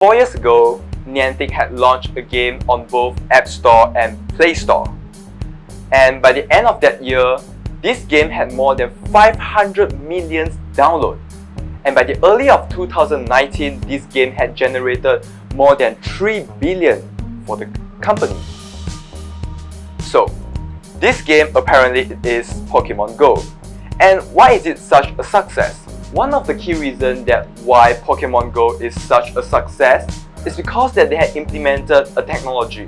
4 years ago, Niantic had launched a game on both App Store and Play Store. And by the end of that year, this game had more than 500 million downloads. And by the early of 2019, this game had generated more than 3 billion for the company. So, this game apparently is Pokemon Go. And why is it such a success? One of the key reasons that why Pokemon Go is such a success is because that they had implemented a technology,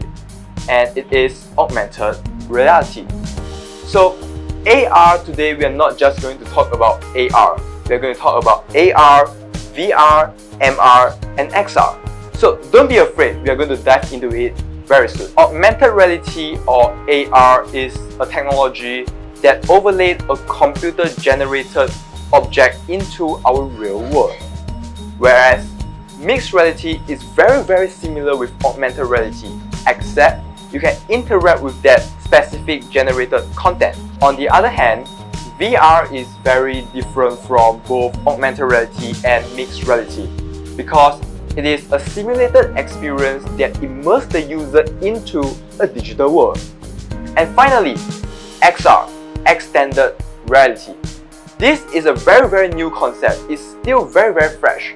and it is augmented reality. So AR, today we are not just going to talk about AR, we are going to talk about AR, VR, MR and XR. So don't be afraid, we are going to dive into it very soon. Augmented reality or AR is a technology that overlaid a computer generated object into our real world. Whereas mixed reality is very similar with augmented reality, except you can interact with that specific generated content. On the other hand, VR is very different from both augmented reality and mixed reality because it is a simulated experience that immerses the user into a digital world. And finally, XR, extended reality. This is a very new concept. It's still very fresh.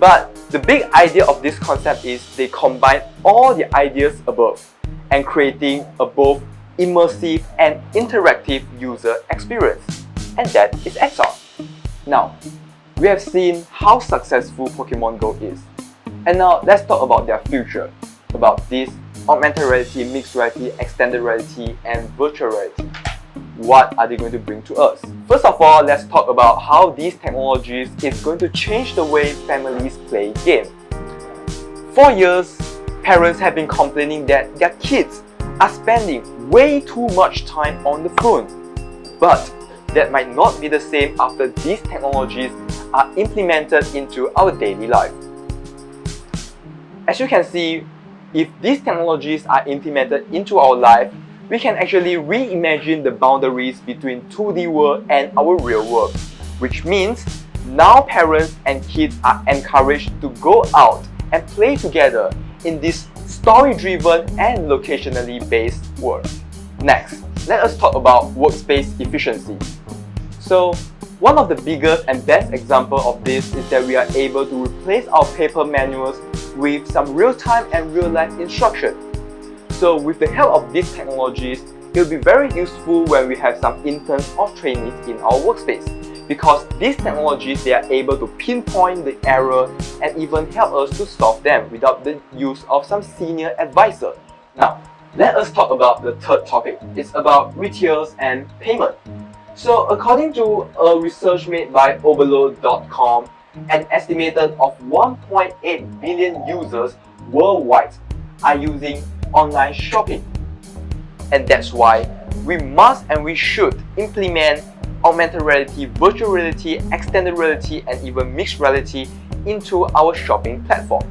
But the big idea of this concept is they combine all the ideas above and creating a both immersive and interactive user experience. And that is XR. Now, we have seen how successful Pokemon Go is. And now let's talk about their future, about this augmented reality, mixed reality, extended reality and virtual reality. What are they going to bring to us? First of all, let's talk about how these technologies is going to change the way families play games. For years, parents have been complaining that their kids are spending way too much time on the phone. But that might not be the same after these technologies are implemented into our daily life. As you can see, if these technologies are implemented into our life, we can actually reimagine the boundaries between 2D world and our real world, which means now parents and kids are encouraged to go out and play together in this story-driven and locationally based world. Next, let us talk about workspace efficiency. So, one of the biggest and best example of this is that we are able to replace our paper manuals with some real-time and real-life instruction. So with the help of these technologies, it will be very useful when we have some interns or trainees in our workspace, because these technologies, they are able to pinpoint the error and even help us to solve them without the use of some senior advisor. Now, let us talk about the third topic. It's about retails and payment. So according to a research made by overload.com, an estimated of 1.8 billion users worldwide are using online shopping. And that's why we must and we should implement augmented reality, virtual reality, extended reality and even mixed reality into our shopping platform.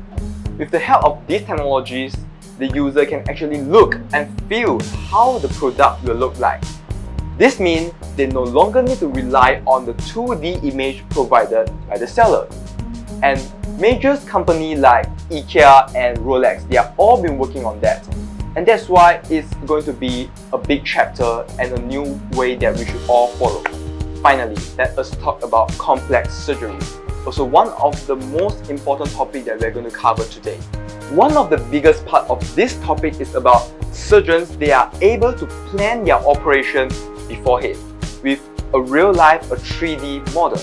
With the help of these technologies, the user can actually look and feel how the product will look like. This means they no longer need to rely on the 2D image provided by the seller. And major companies like IKEA and Rolex, they are all been working on that. And that's why it's going to be a big chapter and a new way that we should all follow. Finally, let us talk about complex surgery. Also one of the most important topics that we're going to cover today. One of the biggest part of this topic is about surgeons. They are able to plan their operation beforehand with a real life, a 3D model.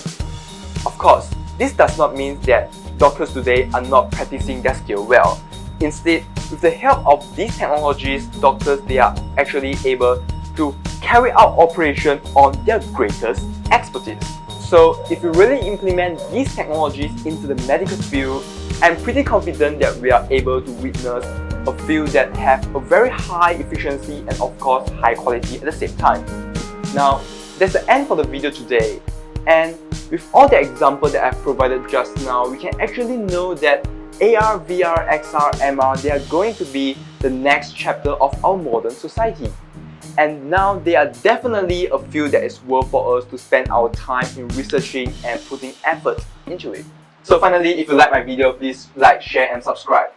Of course, this does not mean that doctors today are not practicing their skill well. Instead, with the help of these technologies, doctors, they are actually able to carry out operation on their greatest expertise. So if we really implement these technologies into the medical field, I'm pretty confident that we are able to witness a field that have a very high efficiency and of course high quality at the same time. Now, that's the end for the video today. And with all the examples that I've provided just now, we can actually know that AR, VR, XR, MR, they are going to be the next chapter of our modern society. And now they are definitely a field that is worth for us to spend our time in researching and putting effort into it. So finally, if you like my video, please like, share and subscribe.